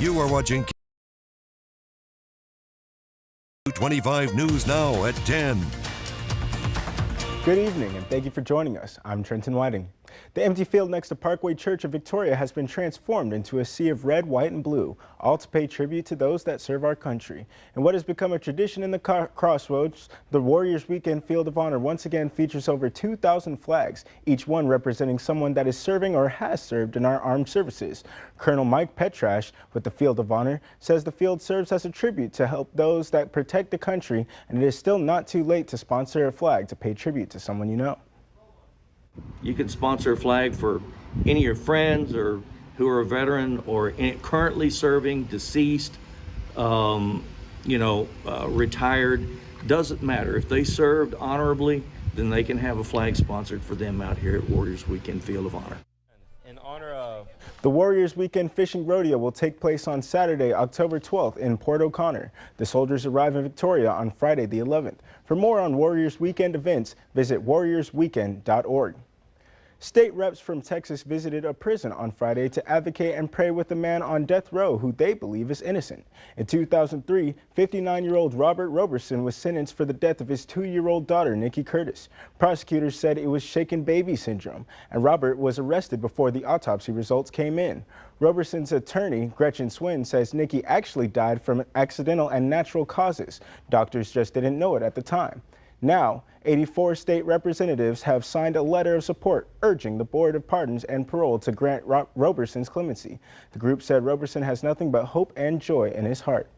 You are watching 25 News Now at 10. Good evening and thank you for joining us. I'm Trenton Whiting. The empty field next to Parkway Church of Victoria has been transformed into a sea of red, white, and blue, all to pay tribute to those that serve our country. And what has become a tradition in the Crossroads, the Warriors Weekend Field of Honor once again features over 2,000 flags, each one representing someone that is serving or has served in our armed services. Colonel Mike Petrash with the Field of Honor says the field serves as a tribute to help those that protect the country, and it is still not too late to sponsor a flag to pay tribute to someone you know. You can sponsor a flag for any of your friends or who are a veteran or currently serving, deceased, retired. Doesn't matter. If they served honorably, then they can have a flag sponsored for them out here at Warriors Weekend Field of Honor. In honor of the Warriors Weekend Fishing Rodeo will take place on Saturday, October 12th in Port O'Connor. The soldiers arrive in Victoria on Friday the 11th. For more on Warriors Weekend events, visit warriorsweekend.org. State reps from Texas visited a prison on Friday to advocate and pray with a man on death row who they believe is innocent. In 2003, 59-year-old Robert Roberson was sentenced for the death of his 2-year-old daughter, Nikki Curtis. Prosecutors said it was shaken baby syndrome, and Robert was arrested before the autopsy results came in. Roberson's attorney, Gretchen Swin, says Nikki actually died from accidental and natural causes. Doctors just didn't know it at the time. Now, 84 state representatives have signed a letter of support urging the Board of Pardons and Parole to grant Roberson's clemency. The group said Roberson has nothing but hope and joy in his heart.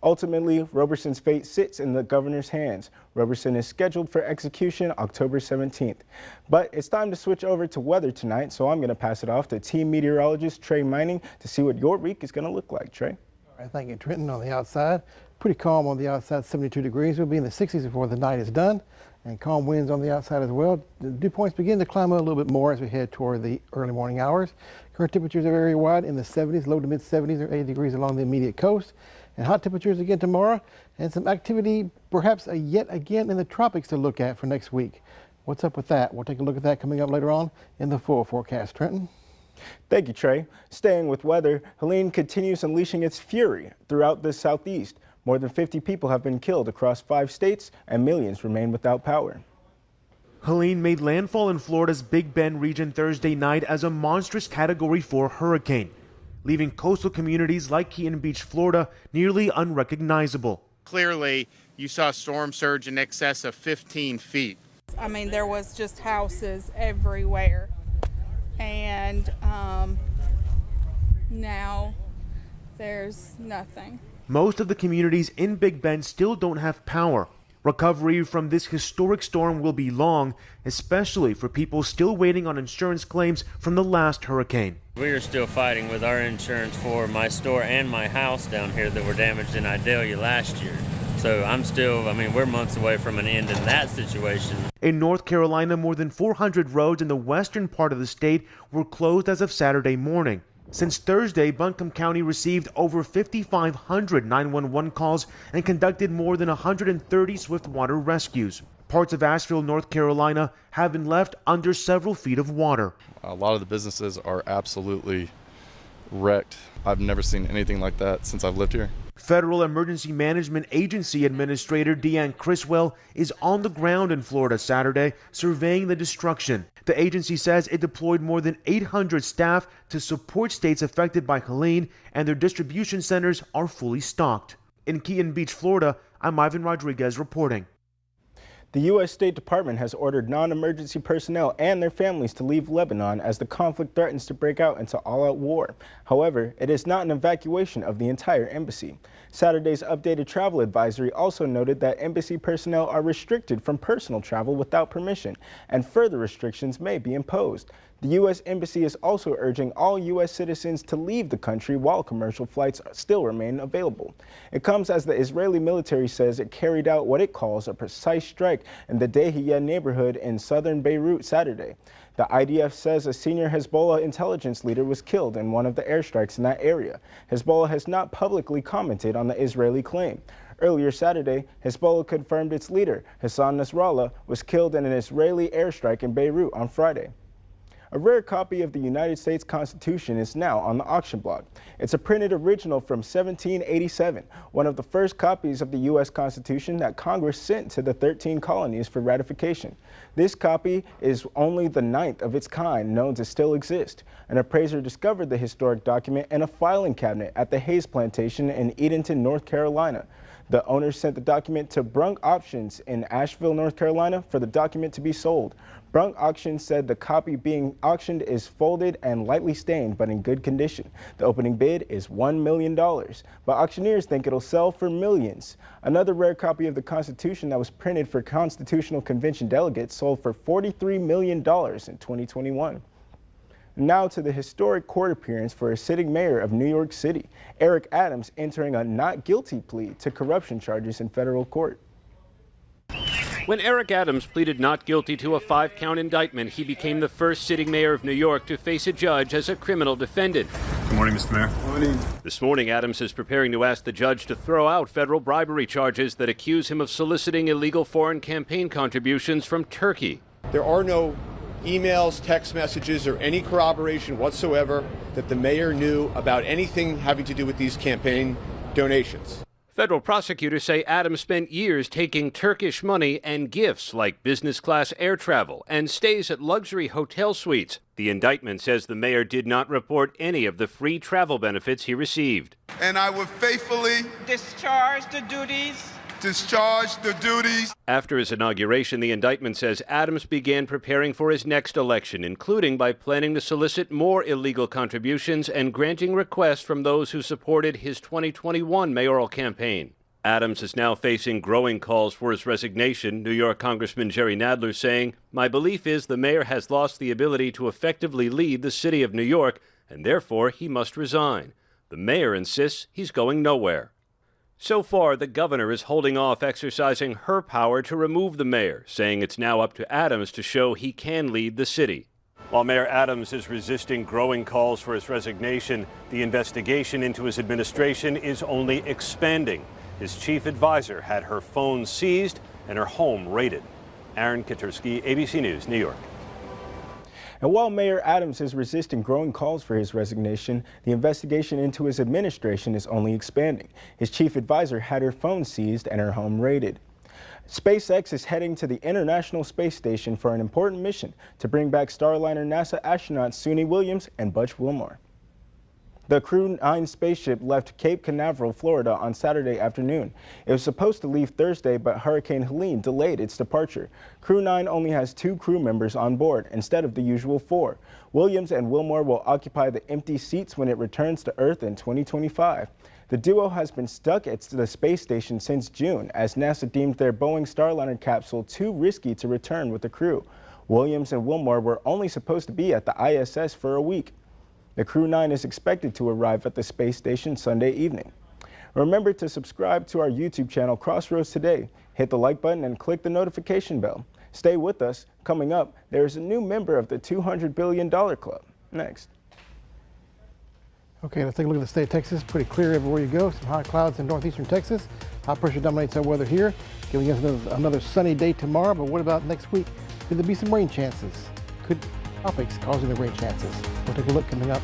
Ultimately, Roberson's fate sits in the governor's hands. Roberson is scheduled for execution October 17th. But it's time to switch over to weather tonight, so I'm going to pass it off to team meteorologist Trey Mining to see what your week is going to look like. Trey? All right, thank you, Trenton. On the outside, pretty calm on the outside, 72 degrees. We'll be in the 60s before the night is done, and calm winds on the outside as well. The dew points begin to climb up a little bit more as we head toward the early morning hours. Current temperatures are very wide in the 70s, low to mid 70s or 80 degrees along the immediate coast. And hot temperatures again tomorrow, and some activity perhaps yet again in the tropics to look at for next week. What's up with that? We'll take a look at that coming up later on in the full forecast. Trenton? Thank you, Trey. Staying with weather, Helene continues unleashing its fury throughout the southeast. More than 50 people have been killed across 5 states, and millions remain without power. Helene made landfall in Florida's Big Bend region Thursday night as a monstrous Category 4 hurricane, leaving coastal communities like Keaton Beach, Florida, nearly unrecognizable. Clearly, you saw a storm surge in excess of 15 feet. I mean, there was just houses everywhere. And now there's nothing. Most of the communities in Big Bend still don't have power. Recovery from this historic storm will be long, especially for people still waiting on insurance claims from the last hurricane. We are still fighting with our insurance for my store and my house down here that were damaged in Idalia last year. So we're months away from an end in that situation. In North Carolina, more than 400 roads in the western part of the state were closed as of Saturday morning. Since Thursday, Buncombe County received over 5,500 911 calls and conducted more than 130 swiftwater rescues. Parts of Asheville, North Carolina have been left under several feet of water. A lot of the businesses are absolutely wrecked. I've never seen anything like that since I've lived here. Federal Emergency Management Agency Administrator Deanne Criswell is on the ground in Florida Saturday surveying the destruction. The agency says it deployed more than 800 staff to support states affected by Helene, and their distribution centers are fully stocked. In Keaton Beach, Florida, I'm Ivan Rodriguez reporting. The U.S. State Department has ordered non-emergency personnel and their families to leave Lebanon as the conflict threatens to break out into all-out war. However, it is not an evacuation of the entire embassy. Saturday's updated travel advisory also noted that embassy personnel are restricted from personal travel without permission, and further restrictions may be imposed. The U.S. Embassy is also urging all U.S. citizens to leave the country while commercial flights still remain available. It comes as the Israeli military says it carried out what it calls a precise strike in the Dahiyeh neighborhood in southern Beirut Saturday. The IDF says a senior Hezbollah intelligence leader was killed in one of the airstrikes in that area. Hezbollah has not publicly commented on the Israeli claim. Earlier Saturday, Hezbollah confirmed its leader, Hassan Nasrallah, was killed in an Israeli airstrike in Beirut on Friday. A rare copy of the United States Constitution is now on the auction block. It's a printed original from 1787, one of the first copies of the U.S. Constitution that Congress sent to the 13 colonies for ratification. This copy is only the 9th of its kind known to still exist. An appraiser discovered the historic document in a filing cabinet at the Hayes Plantation in Edenton, North Carolina. The owners sent the document to Brunk Auctions in Asheville, North Carolina for the document to be sold. Brunk Auctions said the copy being auctioned is folded and lightly stained but in good condition. The opening bid is $1 million, but auctioneers think it'll sell for millions. Another rare copy of the Constitution that was printed for Constitutional Convention delegates sold for $43 million in 2021. Now to the historic court appearance for a sitting mayor of New York City, Eric Adams, entering a not guilty plea to corruption charges in federal court. When Eric Adams pleaded not guilty to a 5-count indictment, he became the first sitting mayor of New York to face a judge as a criminal defendant. Good morning, Mr. Mayor. Good morning. This morning, Adams is preparing to ask the judge to throw out federal bribery charges that accuse him of soliciting illegal foreign campaign contributions from Turkey. There are no emails, text messages, or any corroboration whatsoever that the mayor knew about anything having to do with these campaign donations. Federal prosecutors say Adams spent years taking Turkish money and gifts like business class air travel and stays at luxury hotel suites. The indictment says the mayor did not report any of the free travel benefits he received. And I will faithfully discharge the duties After his inauguration, the indictment says Adams began preparing for his next election, including by planning to solicit more illegal contributions and granting requests from those who supported his 2021 mayoral campaign. Adams is now facing growing calls for his resignation, New York Congressman Jerry Nadler saying, "My belief is the mayor has lost the ability to effectively lead the city of New York, and therefore he must resign." The mayor insists he's going nowhere. So far, the governor is holding off exercising her power to remove the mayor, saying it's now up to Adams to show he can lead the city. While Mayor Adams is resisting growing calls for his resignation, the investigation into his administration is only expanding. His chief advisor had her phone seized and her home raided. Aaron Katursky, ABC News, New York. And while Mayor Adams is resisting growing calls for his resignation, the investigation into his administration is only expanding. His chief advisor had her phone seized and her home raided. SpaceX is heading to the International Space Station for an important mission to bring back Starliner NASA astronauts Suni Williams and Butch Wilmore. The Crew 9 spaceship left Cape Canaveral, Florida on Saturday afternoon. It was supposed to leave Thursday, but Hurricane Helene delayed its departure. Crew 9 only has 2 crew members on board instead of the usual 4. Williams and Wilmore will occupy the empty seats when it returns to Earth in 2025. The duo has been stuck at the space station since June, as NASA deemed their Boeing Starliner capsule too risky to return with the crew. Williams and Wilmore were only supposed to be at the ISS for a week. The Crew 9 is expected to arrive at the space station Sunday evening. Remember to subscribe to our YouTube channel, Crossroads Today. Hit the like button and click the notification bell. Stay with us. Coming up, there is a new member of the $200 billion club. Next. Okay, let's take a look at the state of Texas. Pretty clear everywhere you go. Some high clouds in northeastern Texas. High pressure dominates our weather here, giving us another sunny day tomorrow. But what about next week? Could there be some rain chances? Could topics causing the rain chances? We'll take a look coming up.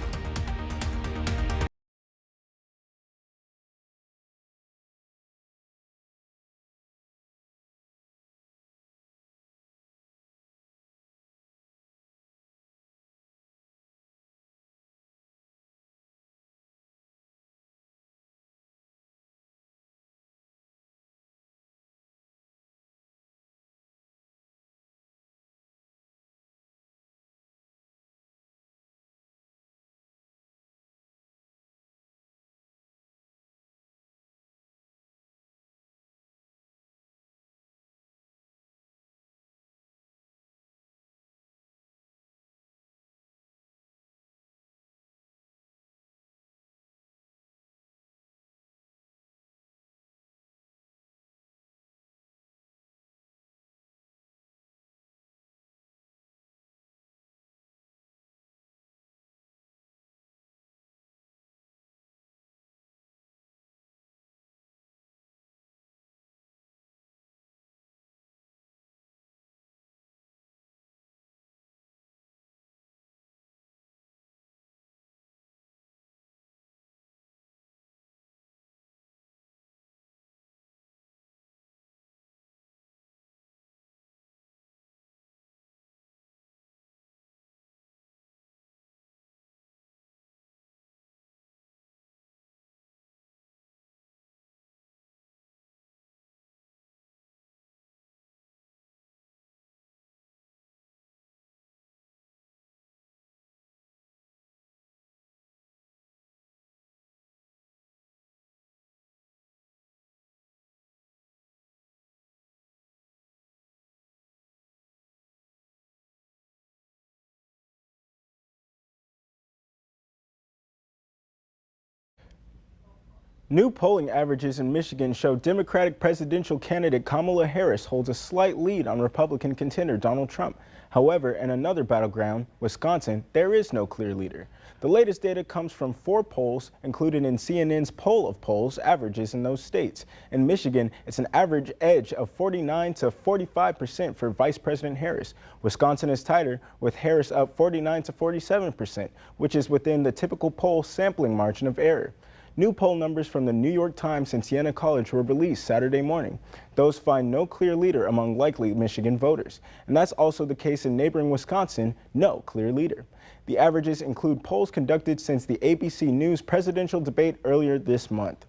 New polling averages in Michigan show Democratic presidential candidate Kamala Harris holds a slight lead on Republican contender Donald Trump. However, in another battleground, Wisconsin, there is no clear leader. The latest data comes from 4 polls included in CNN's poll of polls averages in those states. In Michigan, it's an average edge of 49 to 45% for Vice President Harris. Wisconsin is tighter, with Harris up 49 to 47%, which is within the typical poll sampling margin of error. New poll numbers from the New York Times and Siena College were released Saturday morning. Those find no clear leader among likely Michigan voters. And that's also the case in neighboring Wisconsin, no clear leader. The averages include polls conducted since the ABC News presidential debate earlier this month.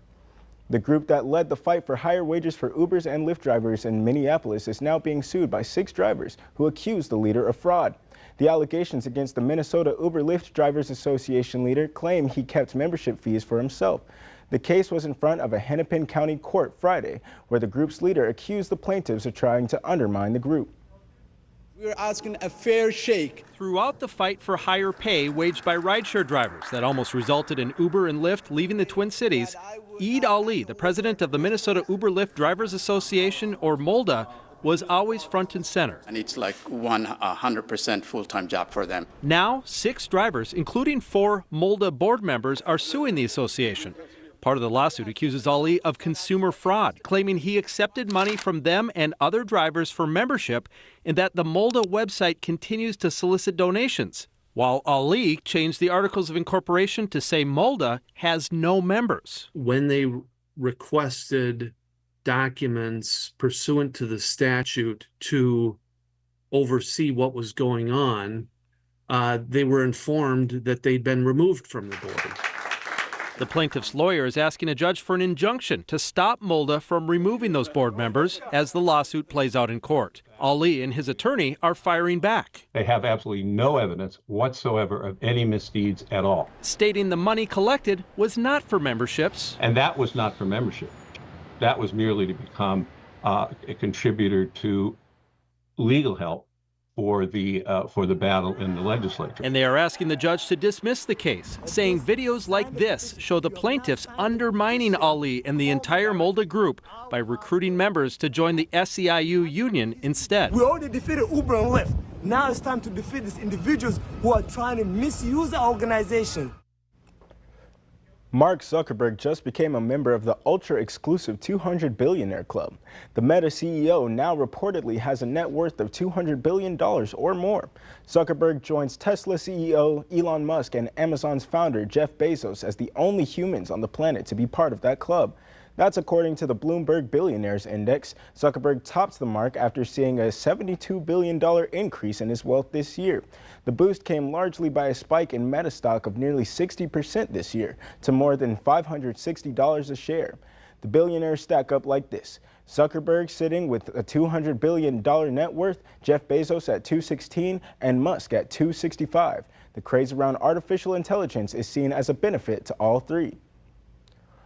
The group that led the fight for higher wages for Ubers and Lyft drivers in Minneapolis is now being sued by 6 drivers who accused the leader of fraud. The allegations against the Minnesota Uber-Lyft Drivers Association leader claim he kept membership fees for himself. The case was in front of a Hennepin County court Friday, where the group's leader accused the plaintiffs of trying to undermine the group. We're asking a fair shake. Throughout the fight for higher pay waged by rideshare drivers that almost resulted in Uber and Lyft leaving the Twin Cities, Eid Ali, the president of the Minnesota Uber-Lyft Drivers Association, or MOLDA, was always front and center. And it's like 100% full-time job for them. Now, 6 drivers, including 4 MOLDA board members, are suing the association. Part of the lawsuit accuses Ali of consumer fraud, claiming he accepted money from them and other drivers for membership, and that the MOLDA website continues to solicit donations, while Ali changed the articles of incorporation to say MOLDA has no members. When they requested documents pursuant to the statute to oversee what was going on, they were informed that they'd been removed from the board. The plaintiff's lawyer is asking a judge for an injunction to stop MOLDA from removing those board members as the lawsuit plays out in court. Ali and his attorney are firing back. They have absolutely no evidence whatsoever of any misdeeds at all. Stating the money collected was not for memberships. And that was not for membership. That was merely to become a contributor to legal help for the battle in the legislature. And they are asking the judge to dismiss the case, saying videos like this show the plaintiffs undermining Ali and the entire MOLDA group by recruiting members to join the SEIU union instead. We already defeated Uber and Lyft. Now it's time to defeat these individuals who are trying to misuse our organization. Mark Zuckerberg just became a member of the ultra-exclusive 200 Billionaire Club. The Meta CEO now reportedly has a net worth of $200 billion or more. Zuckerberg joins Tesla CEO Elon Musk and Amazon's founder Jeff Bezos as the only humans on the planet to be part of that club. That's according to the Bloomberg Billionaires Index. Zuckerberg tops the mark after seeing a $72 billion increase in his wealth this year. The boost came largely by a spike in Meta stock of nearly 60% this year to more than $560 a share. The billionaires stack up like this: Zuckerberg sitting with a $200 billion net worth, Jeff Bezos at $216, and Musk at $265. The craze around artificial intelligence is seen as a benefit to all three.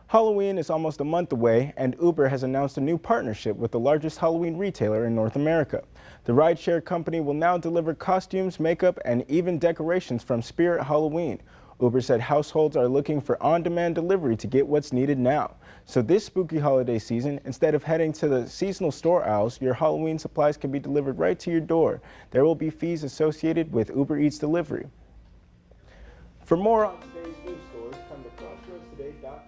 Halloween is almost a month away, and Uber has announced a new partnership with the largest Halloween retailer in North America. The rideshare company will now deliver costumes, makeup, and even decorations from Spirit Halloween. Uber said households are looking for on-demand delivery to get what's needed now. So this spooky holiday season, instead of heading to the seasonal store aisles, your Halloween supplies can be delivered right to your door. There will be fees associated with Uber Eats delivery. For more on today's news stories, come to crossroadstoday.com.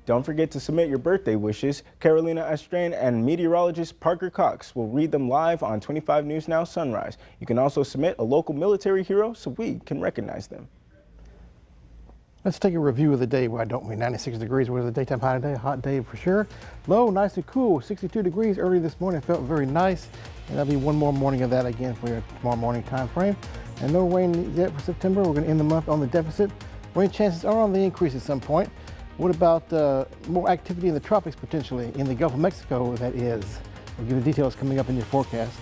Don't forget to submit your birthday wishes. Carolina Estrain and meteorologist Parker Cox will read them live on 25 News Now Sunrise. You can also submit a local military hero so we can recognize them. Let's take a review of the day. Why don't we? 96 degrees was the daytime high today. Hot day for sure. Low, nice and cool. 62 degrees early this morning. Felt very nice. And that'll be one more morning of that again for your tomorrow morning time frame. And no rain yet for September. We're going to end the month on the deficit. Rain chances are on the increase at some point. What about more activity in the tropics potentially, in the Gulf of Mexico, that is? We'll give you the details coming up in your forecast.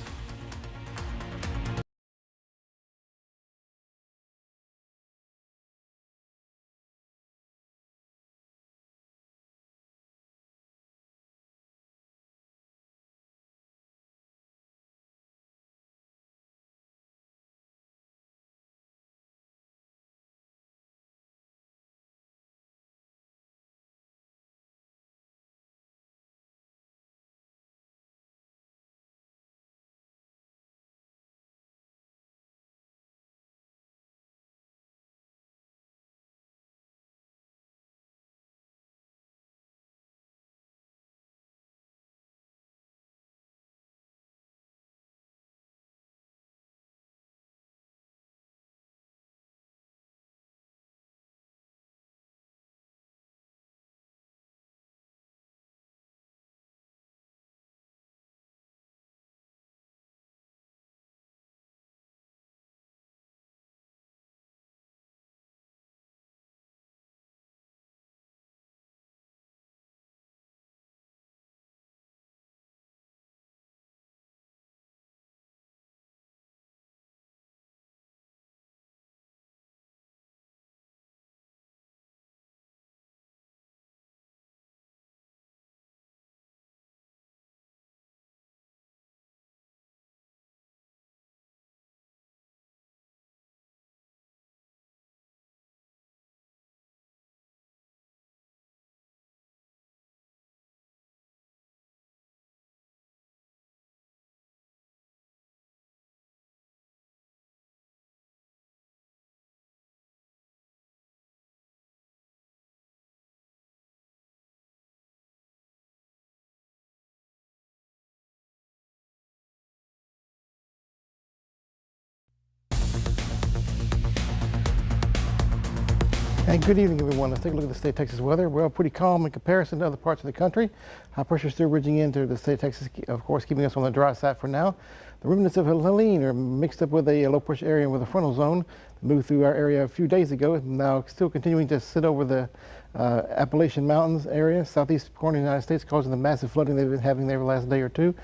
And good evening, everyone. Let's take a look at the state of Texas weather. Well, pretty calm in comparison to other parts of the country. High pressure still ridging into the state of Texas, of course, keeping us on the dry side for now. The remnants of Helene are mixed up with a low pressure area with a frontal zone that moved through our area a few days ago. Now still continuing to sit over the Appalachian Mountains area, southeast corner of the United States, causing the massive flooding they've been having there the last day or two.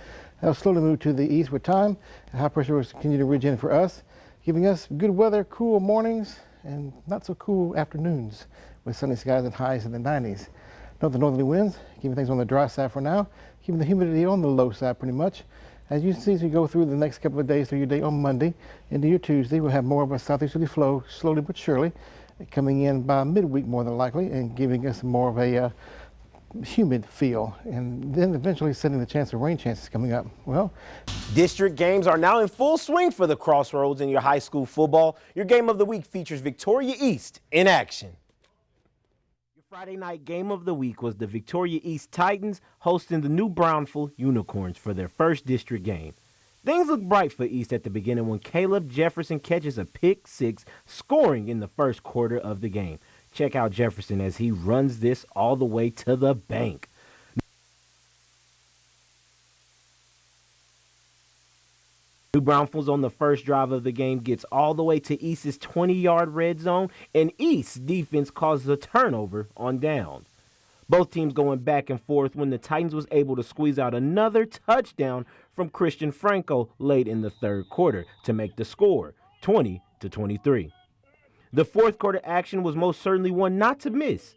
That'll slowly move to the east with time. The high pressure will continue to ridge in for us, giving us good weather, cool mornings, and not so cool afternoons with sunny skies and highs in the 90s. Note the northerly winds, keeping things on the dry side for now, keeping the humidity on the low side pretty much. As you see as we go through the next couple of days through your day on Monday into your Tuesday, we'll have more of a southeasterly flow, slowly but surely, coming in by midweek more than likely and giving us more of a humid feel, and then eventually setting the chance of rain chances coming up. Well, district games are now in full swing for the Crossroads in your high school football. Your game of the week features Victoria East in action. Your Friday night game of the week was the Victoria East Titans hosting the New Brownfield Unicorns for their first district game. Things look bright for East at the beginning when Caleb Jefferson catches a pick six, scoring in the first quarter of the game. Check out Jefferson as he runs this all the way to the bank. New Brownfields on the first drive of the game gets all the way to East's 20-yard red zone, and East's defense causes a turnover on downs. Both teams going back and forth when the Titans was able to squeeze out another touchdown from Christian Franco late in the third quarter to make the score 20-23. The fourth quarter action was most certainly one not to miss.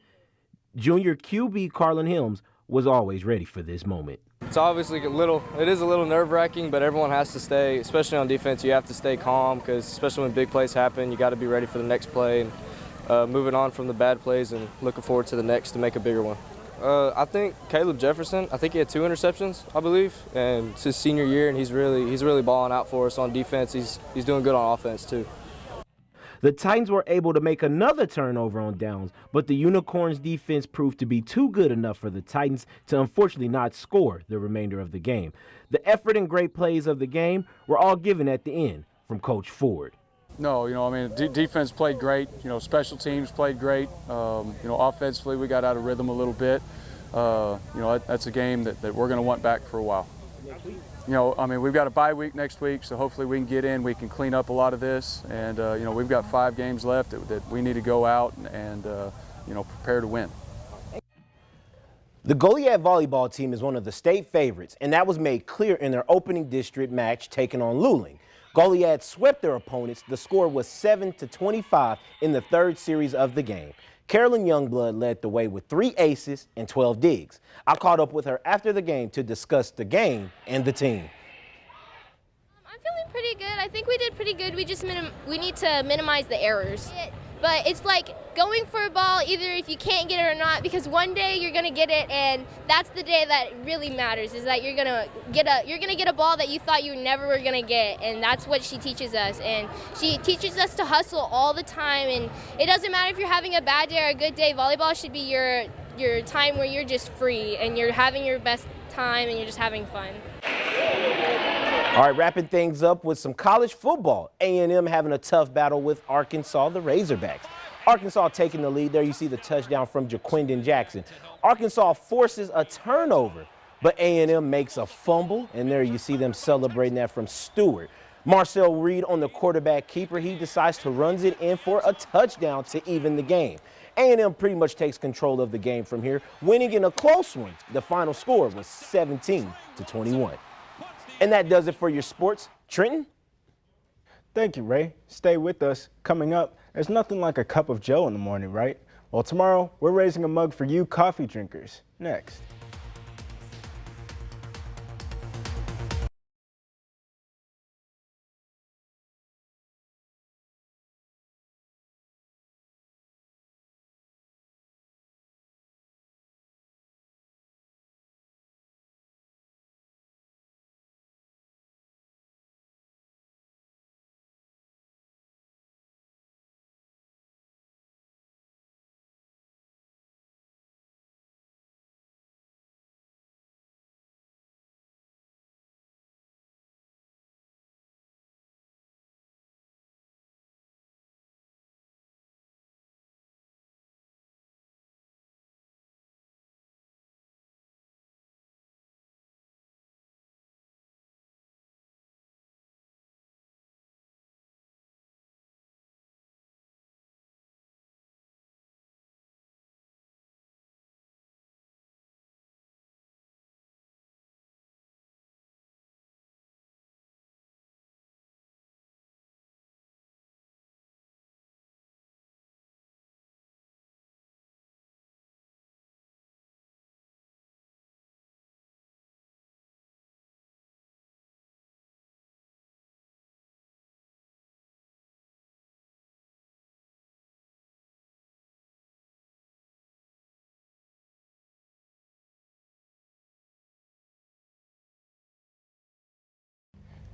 Junior QB Carlin Helms was always ready for this moment. It's obviously it is a little nerve-wracking, but everyone has to stay, especially on defense, you have to stay calm because especially when big plays happen, you got to be ready for the next play and moving on from the bad plays and looking forward to the next to make a bigger one. I think Caleb Jefferson, I think he had 2 interceptions, I believe, and it's his senior year, and he's really balling out for us on defense. He's doing good on offense too. The Titans were able to make another turnover on downs, but the Unicorns' defense proved to be too good enough for the Titans to unfortunately not score the remainder of the game. The effort and great plays of the game were all given at the end from Coach Ford. No, defense played great. Special teams played great. Offensively we got out of rhythm a little bit. That's a game that we're going to want back for a while. We've got a bye week next week, so hopefully we can get in, we can clean up a lot of this, and we've got 5 games left that we need to go out and prepare to win. The Goliad volleyball team is one of the state favorites, and that was made clear in their opening district match taking on Luling. Goliad swept their opponents. The score was 7-25 in the third series of the game. Carolyn Youngblood led the way with 3 aces and 12 digs. I caught up with her after the game to discuss the game and the team. I'm feeling pretty good. I think we did pretty good. We just we need to minimize the errors. But it's like going for a ball, either if you can't get it or not, because one day you're gonna get it, and that's the day that really matters. Is that you're gonna get a ball that you thought you never were gonna get, and that's what she teaches us. And she teaches us to hustle all the time, and it doesn't matter if you're having a bad day or a good day. Volleyball should be your time where you're just free and you're having your best time and you're just having fun. All right, wrapping things up with some college football. A&M having a tough battle with Arkansas, the Razorbacks. Arkansas taking the lead. There you see the touchdown from Jaquindon Jackson. Arkansas forces a turnover, but A&M makes a fumble, and there you see them celebrating that from Stewart. Marcel Reed on the quarterback keeper. He decides to run it in for a touchdown to even the game. A&M pretty much takes control of the game from here, winning in a close one. The final score was 17-21. And that does it for your sports. Trenton? Thank you, Ray. Stay with us. Coming up, there's nothing like a cup of joe in the morning, right? Well, tomorrow, we're raising a mug for you coffee drinkers. Next.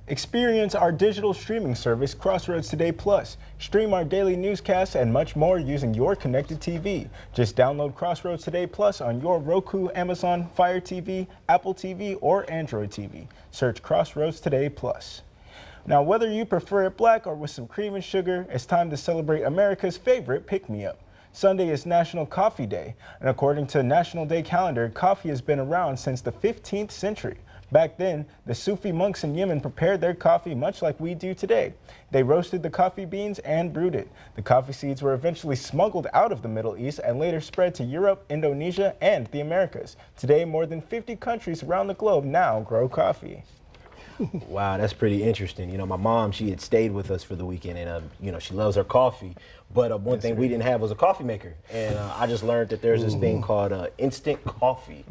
Experience our digital streaming service, Crossroads Today Plus. Stream our daily newscasts and much more using your connected TV. Just download Crossroads Today Plus on your Roku, Amazon, Fire TV, Apple TV, or Android TV. Search Crossroads Today Plus. Now, whether you prefer it black or with some cream and sugar, it's time to celebrate America's favorite pick-me-up. Sunday is National Coffee Day, and according to National Day calendar, coffee has been around since the 15th century. Back then, the Sufi monks in Yemen prepared their coffee much like we do today. They roasted the coffee beans and brewed it. The coffee seeds were eventually smuggled out of the Middle East and later spread to Europe, Indonesia, and the Americas. Today, more than 50 countries around the globe now grow coffee. Wow, that's pretty interesting. You know, my mom, she had stayed with us for the weekend, and you know, she loves her coffee. But one thing we didn't have was a coffee maker, and I just learned that there's this thing called instant coffee,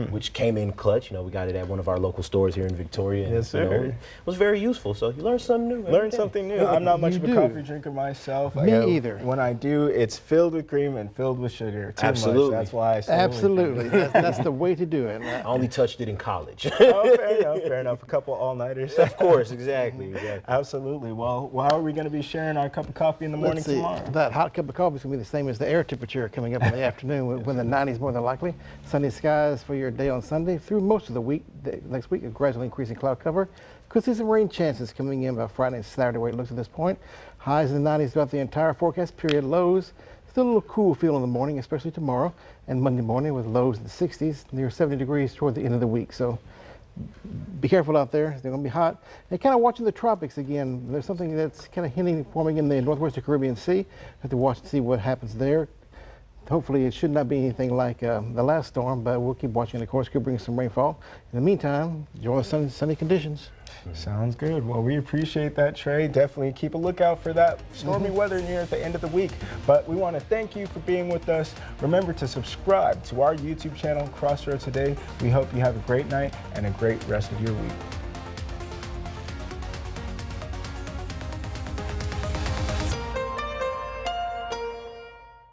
which came in clutch. You know, we got it at one of our local stores here in Victoria. And, Yes, sir. You know, it was very useful. So you learn something new. Learn something new. I'm not much of a coffee drinker myself. Me either. When I do, it's filled with cream and filled with sugar. Too Absolutely. much. That's why I slowly Absolutely. That's the way to do it. I only touched it in college. Oh, fair enough. Fair enough. A couple all-nighters. Of course, exactly. Absolutely. Well, how are we going to be sharing our cup of coffee in the morning Let's see. tomorrow? That hot cup of coffee is going to be the same as the air temperature coming up in the afternoon when the 90s more than likely. Sunny skies for your day on Sunday. Through most of the week, next week, a gradually increasing cloud cover. Could see some rain chances coming in by Friday and Saturday where it looks at this point. Highs in the 90s throughout the entire forecast period. Lows, still a little cool feel in the morning, especially tomorrow and Monday morning with lows in the 60s, near 70 degrees toward the end of the week. So be careful out there. They're going to be hot. And kind of watching the tropics again. There's something that's kind of hinting, forming in the northwestern Caribbean Sea. Have to watch and see what happens there. Hopefully it should not be anything like the last storm, but we'll keep watching. Of course, could bring some rainfall. In the meantime, enjoy the sunny conditions. Sounds good. Well, we appreciate that, Trey. Definitely keep a lookout for that stormy weather near at the end of the week. But we want to thank you for being with us. Remember to subscribe to our YouTube channel, Crossroads Today. We hope you have a great night and a great rest of your week.